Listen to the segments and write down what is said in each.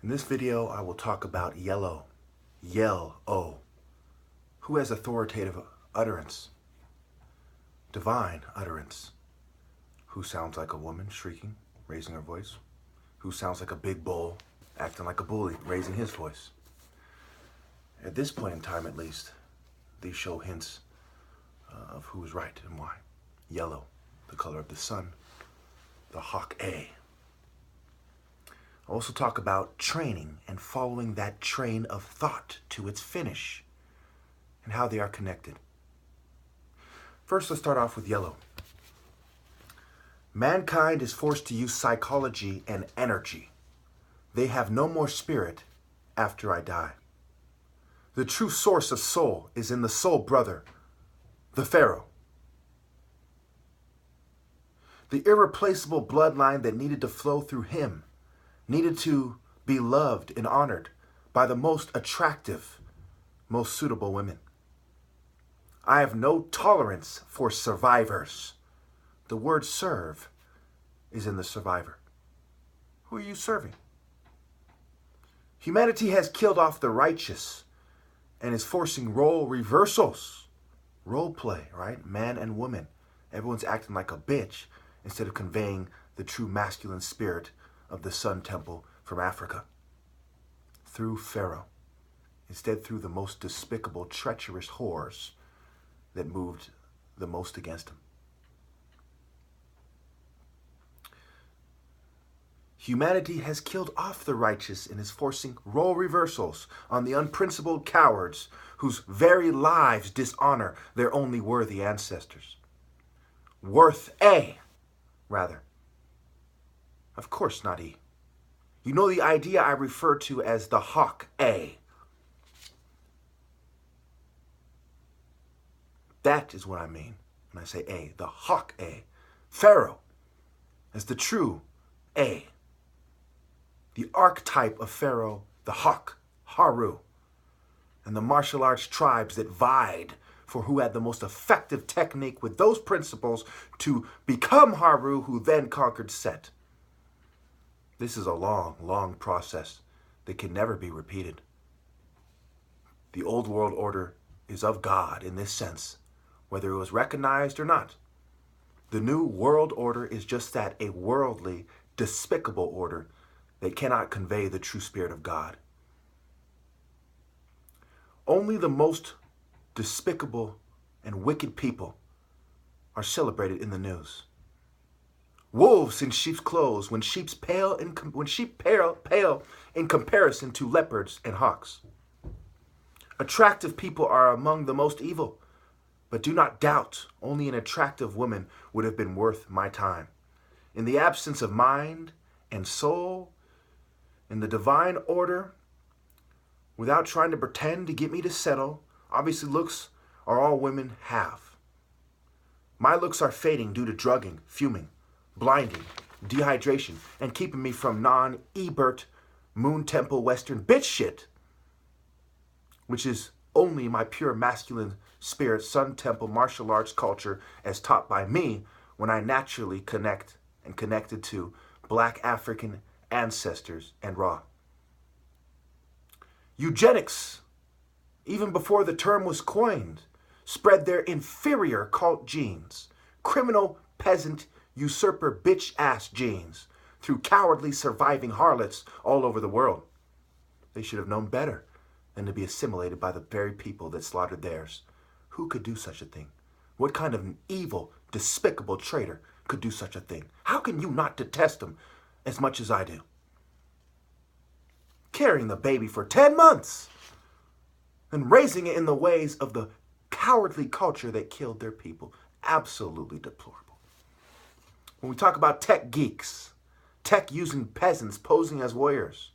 In this video, I will talk about Yellow, Yell-O, who has authoritative utterance, divine utterance, who sounds like a woman shrieking, raising her voice, who sounds like a big bull, acting like a bully, raising his voice. At this point in time, at least, these show hints of who is right and why. Yellow, the color of the sun, the hawk A. I'll also talk about training and following that train of thought to its finish and how they are connected. First, let's start off with Yellow. Mankind is forced to use psychology and energy. They have no more spirit after I die. The true source of soul is in the soul brother, the Pharaoh. The irreplaceable bloodline that needed to flow through him needed to be loved and honored by the most attractive, most suitable women. I have no tolerance for survivors. The word serve is in the survivor. Who are you serving? Humanity has killed off the righteous and is forcing role reversals. Role play, right? Man and woman. Everyone's acting like a bitch instead of conveying the true masculine spirit of the Sun Temple from Africa. Through Pharaoh. Instead, through the most despicable, treacherous whores that moved the most against him. Humanity has killed off the righteous and is forcing role reversals on the unprincipled cowards whose very lives dishonor their only worthy ancestors. Worth A, rather. Of course not E. You know the idea I refer to as the hawk A. That is what I mean when I say A, the hawk A. Pharaoh as the true A. The archetype of Pharaoh, the hawk, Haru, and the martial arts tribes that vied for who had the most effective technique with those principles to become Haru, who then conquered Set. This is a long, long process that can never be repeated. The old world order is of God in this sense, whether it was recognized or not. The new world order is just that, a worldly, despicable order that cannot convey the true spirit of God. Only the most despicable and wicked people are celebrated in the news. Wolves in sheep's clothes, when sheep pale in comparison to leopards and hawks. Attractive people are among the most evil, but do not doubt, only an attractive woman would have been worth my time. In the absence of mind and soul, in the divine order, without trying to pretend to get me to settle, obviously looks are all women have. My looks are fading due to drugging, fuming, blinding, dehydration, and keeping me from non-Ebert, Moon Temple Western bitch shit, which is only my pure masculine spirit, Sun Temple martial arts culture as taught by me when I naturally connected to Black African ancestors and Ra. Eugenics, even before the term was coined, spread their inferior cult genes, criminal, peasant, usurper, bitch-ass genes through cowardly surviving harlots all over the world. They should have known better than to be assimilated by the very people that slaughtered theirs. Who could do such a thing? What kind of an evil, despicable traitor could do such a thing? How can you not detest them as much as I do? Carrying the baby for 10 months and raising it in the ways of the cowardly culture that killed their people. Absolutely deplorable. When we talk about tech geeks, tech using peasants posing as warriors,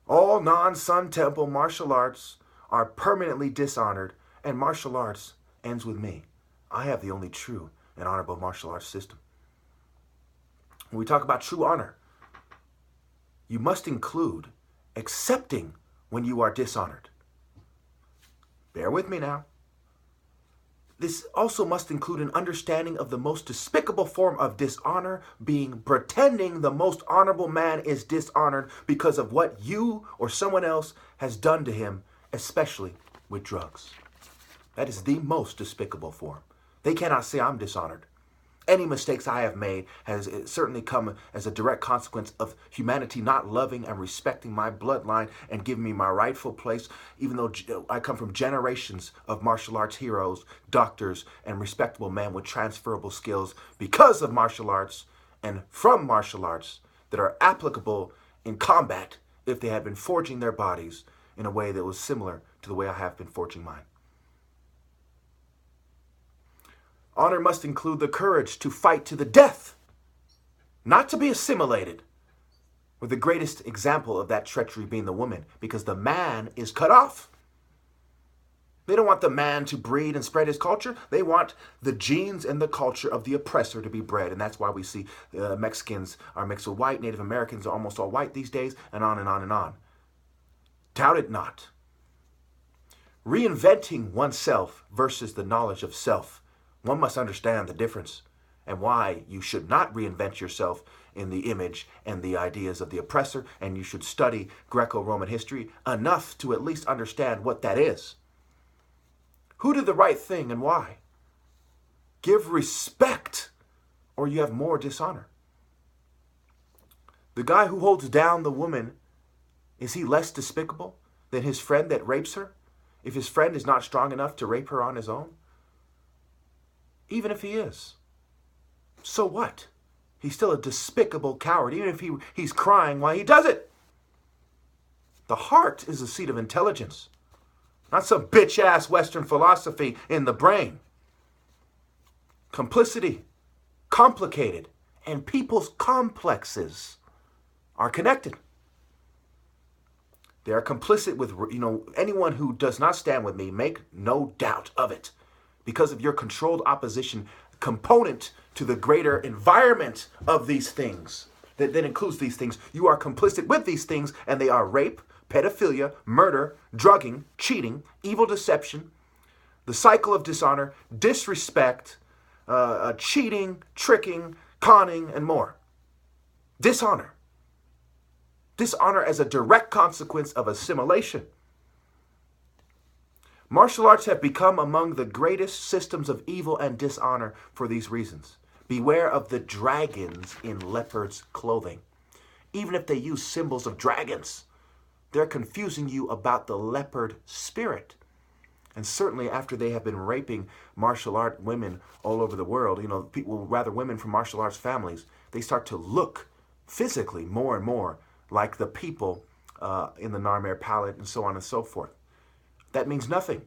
all non-Sun Temple martial arts are permanently dishonored, and martial arts ends with me. I have the only true and honorable martial arts system. When we talk about true honor, you must include accepting when you are dishonored. Bear with me now. This also must include an understanding of the most despicable form of dishonor, being pretending the most honorable man is dishonored because of what you or someone else has done to him, especially with drugs. That is the most despicable form. They cannot say I'm dishonored. Any mistakes I have made has certainly come as a direct consequence of humanity not loving and respecting my bloodline and giving me my rightful place, even though I come from generations of martial arts heroes, doctors, and respectable men with transferable skills because of martial arts and from martial arts that are applicable in combat if they had been forging their bodies in a way that was similar to the way I have been forging mine. Honor must include the courage to fight to the death, not to be assimilated, with the greatest example of that treachery being the woman, because the man is cut off. They don't want the man to breed and spread his culture. They want the genes and the culture of the oppressor to be bred, and that's why we see Mexicans are mixed with white, Native Americans are almost all white these days, and on and on and on. Doubt it not. Reinventing oneself versus the knowledge of self. One must understand the difference and why you should not reinvent yourself in the image and the ideas of the oppressor, and you should study Greco-Roman history enough to at least understand what that is. Who did the right thing and why? Give respect, or you have more dishonor. The guy who holds down the woman, is he less despicable than his friend that rapes her? If his friend is not strong enough to rape her on his own? Even if he is, so what? He's still a despicable coward, even if he's crying while he does it. The heart is the seat of intelligence, not some bitch-ass Western philosophy in the brain. Complicity, complicated, and people's complexes are connected. They are complicit with, anyone who does not stand with me, make no doubt of it. Because of your controlled opposition component to the greater environment of these things, that includes these things, you are complicit with these things, and they are rape, pedophilia, murder, drugging, cheating, evil deception, the cycle of dishonor, disrespect, cheating, tricking, conning, and more. Dishonor. Dishonor as a direct consequence of assimilation. Martial arts have become among the greatest systems of evil and dishonor for these reasons. Beware of the dragons in leopards' clothing. Even if they use symbols of dragons, they're confusing you about the leopard spirit. And certainly after they have been raping martial art women all over the world, people, rather women from martial arts families, they start to look physically more and more like the people in the Narmer palette and so on and so forth. That means nothing.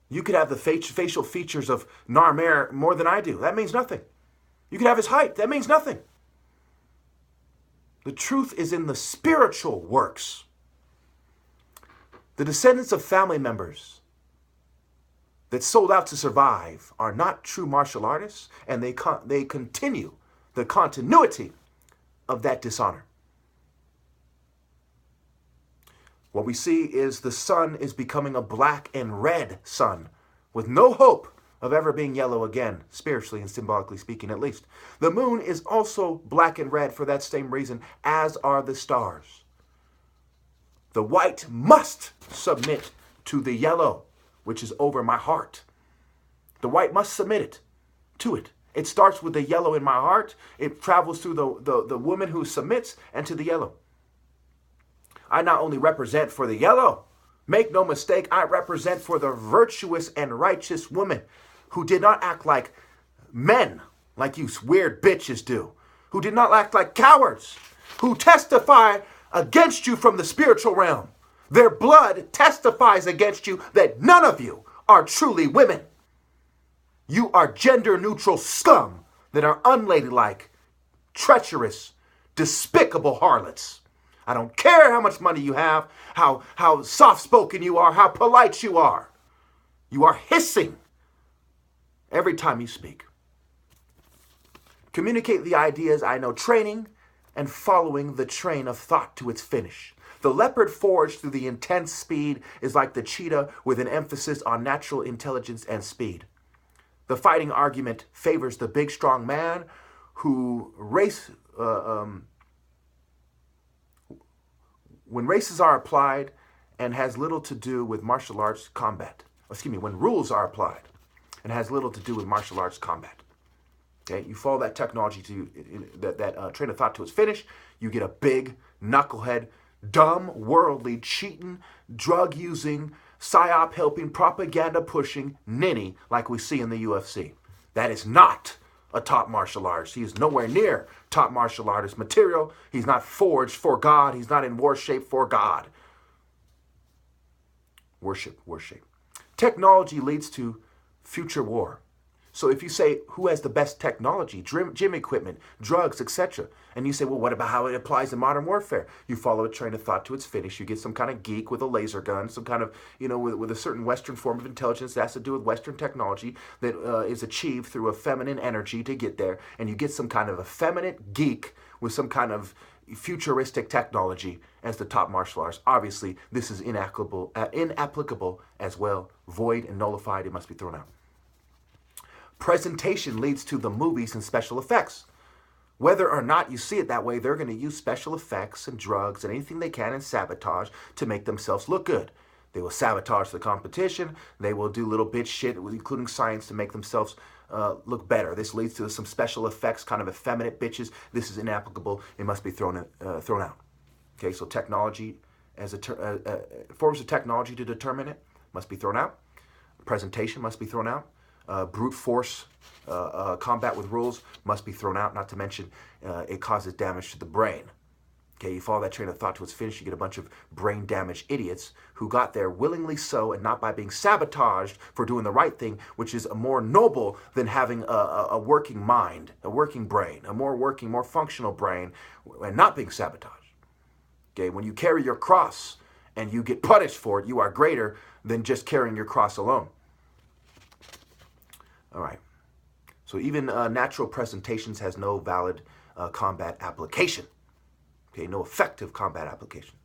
You could have the facial features of Narmer more than I do. That means nothing. You could have his height. That means nothing. The truth is in the spiritual works. The descendants of family members that sold out to survive are not true martial artists, and they continue the continuity of that dishonor. What we see is the sun is becoming a black and red sun with no hope of ever being yellow again, spiritually and symbolically speaking at least. The moon is also black and red for that same reason, as are the stars. The white must submit to the yellow, which is over my heart. The white must submit it to it. It starts with the yellow in my heart. It travels through the woman who submits and to the yellow. I not only represent for the yellow, make no mistake, I represent for the virtuous and righteous woman who did not act like men, like you weird bitches do, who did not act like cowards, who testify against you from the spiritual realm. Their blood testifies against you that none of you are truly women. You are gender-neutral scum that are unladylike, treacherous, despicable harlots. I don't care how much money you have, how soft-spoken you are, how polite you are. You are hissing every time you speak. Communicate the ideas I know, training and following the train of thought to its finish. The leopard forged through the intense speed is like the cheetah with an emphasis on natural intelligence and speed. The fighting argument favors the big, strong man who when races are applied and has little to do with martial arts combat. When rules are applied and has little to do with martial arts combat. Okay, you follow that technology to that train of thought to its finish, you get a big knucklehead, dumb, worldly, cheating, drug-using, psyop-helping, propaganda-pushing ninny like we see in the UFC. That is not a top martial artist. He is nowhere near top martial artist material. He's not forged for God. He's not in war shape for God. Worship. Technology leads to future war. So if you say, who has the best technology, gym equipment, drugs, etc., and you say, well, what about how it applies in modern warfare? You follow a train of thought to its finish. You get some kind of geek with a laser gun, some kind of, with a certain Western form of intelligence that has to do with Western technology that is achieved through a feminine energy to get there. And you get some kind of effeminate geek with some kind of futuristic technology as the top martial arts. Obviously, this is inapplicable as well. Void and nullified. It must be thrown out. Presentation leads to the movies and special effects. Whether or not you see it that way, they're going to use special effects and drugs and anything they can and sabotage to make themselves look good. They will sabotage the competition. They will do little bitch shit, including science, to make themselves look better. This leads to some special effects, kind of effeminate bitches. This is inapplicable. It must be thrown out. Okay, so technology, forms of technology to determine it must be thrown out. Presentation must be thrown out. Brute force combat with rules must be thrown out, not to mention it causes damage to the brain. Okay, you follow that train of thought to its finish, you get a bunch of brain damaged idiots who got there willingly so and not by being sabotaged for doing the right thing, which is more noble than having a working mind, a working brain, a more working, more functional brain, and not being sabotaged. Okay, when you carry your cross and you get punished for it, you are greater than just carrying your cross alone. All right, so even natural presentations has no valid combat application. Okay, no effective combat application.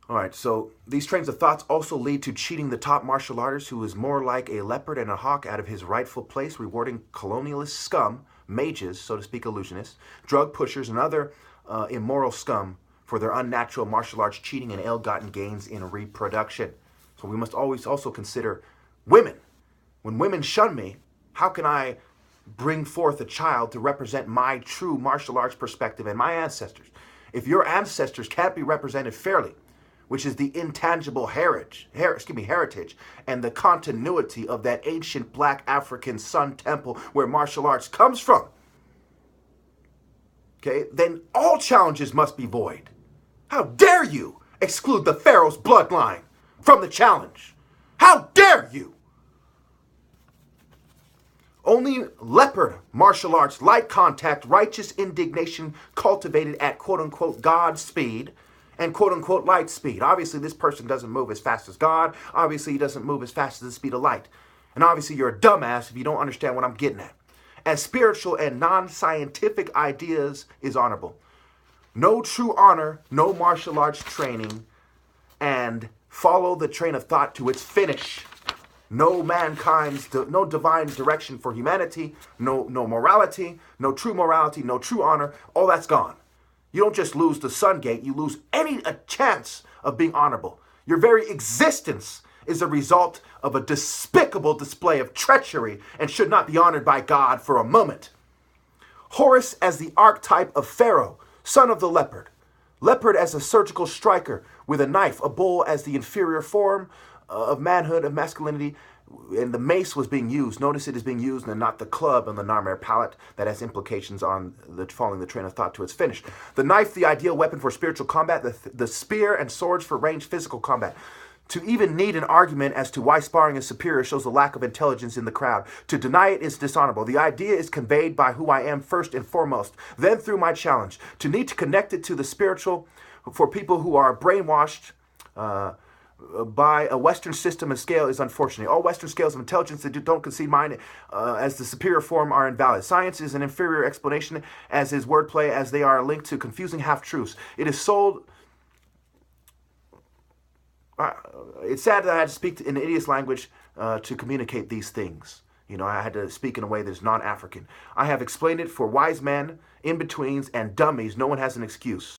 All right, so these trains of thoughts also lead to cheating the top martial artist who is more like a leopard and a hawk out of his rightful place, rewarding colonialist scum, mages, so to speak, illusionists, drug pushers, and other immoral scum for their unnatural martial arts cheating and ill-gotten gains in reproduction. So we must always also consider women. When women shun me, how can I bring forth a child to represent my true martial arts perspective and my ancestors? If your ancestors can't be represented fairly, which is the intangible heritage and the continuity of that ancient black African sun temple where martial arts comes from, okay, then all challenges must be void. How dare you exclude the Pharaoh's bloodline from the challenge? How dare you? Only leopard martial arts, light contact, righteous indignation cultivated at quote-unquote God speed and quote-unquote light speed. Obviously, this person doesn't move as fast as God. Obviously, he doesn't move as fast as the speed of light. And obviously, you're a dumbass if you don't understand what I'm getting at. As spiritual and non-scientific ideas is honorable. No true honor, no martial arts training, and follow the train of thought to its finish. No divine direction for humanity, no morality, no true honor, all that's gone. You don't just lose the sun gate, you lose a chance of being honorable. Your very existence is a result of a despicable display of treachery and should not be honored by God for a moment. Horus as the archetype of Pharaoh, son of the leopard. Leopard as a surgical striker with a knife, a bull as the inferior form of manhood, of masculinity, and the mace was being used. Notice it is being used and not the club on the Narmer palette that has implications on following the train of thought to its finish. The knife, the ideal weapon for spiritual combat, the spear and swords for ranged physical combat. To even need an argument as to why sparring is superior shows a lack of intelligence in the crowd. To deny it is dishonorable. The idea is conveyed by who I am first and foremost, then through my challenge. To need to connect it to the spiritual for people who are brainwashed by a Western system and scale is unfortunate. All Western scales of intelligence that don't concede mine as the superior form are invalid. Science is an inferior explanation, as is wordplay, as they are linked to confusing half-truths. It is sold... it's sad that I had to speak in an idiot's language to communicate these things. I had to speak in a way that is non-African. I have explained it for wise men, in-betweens, and dummies. No one has an excuse.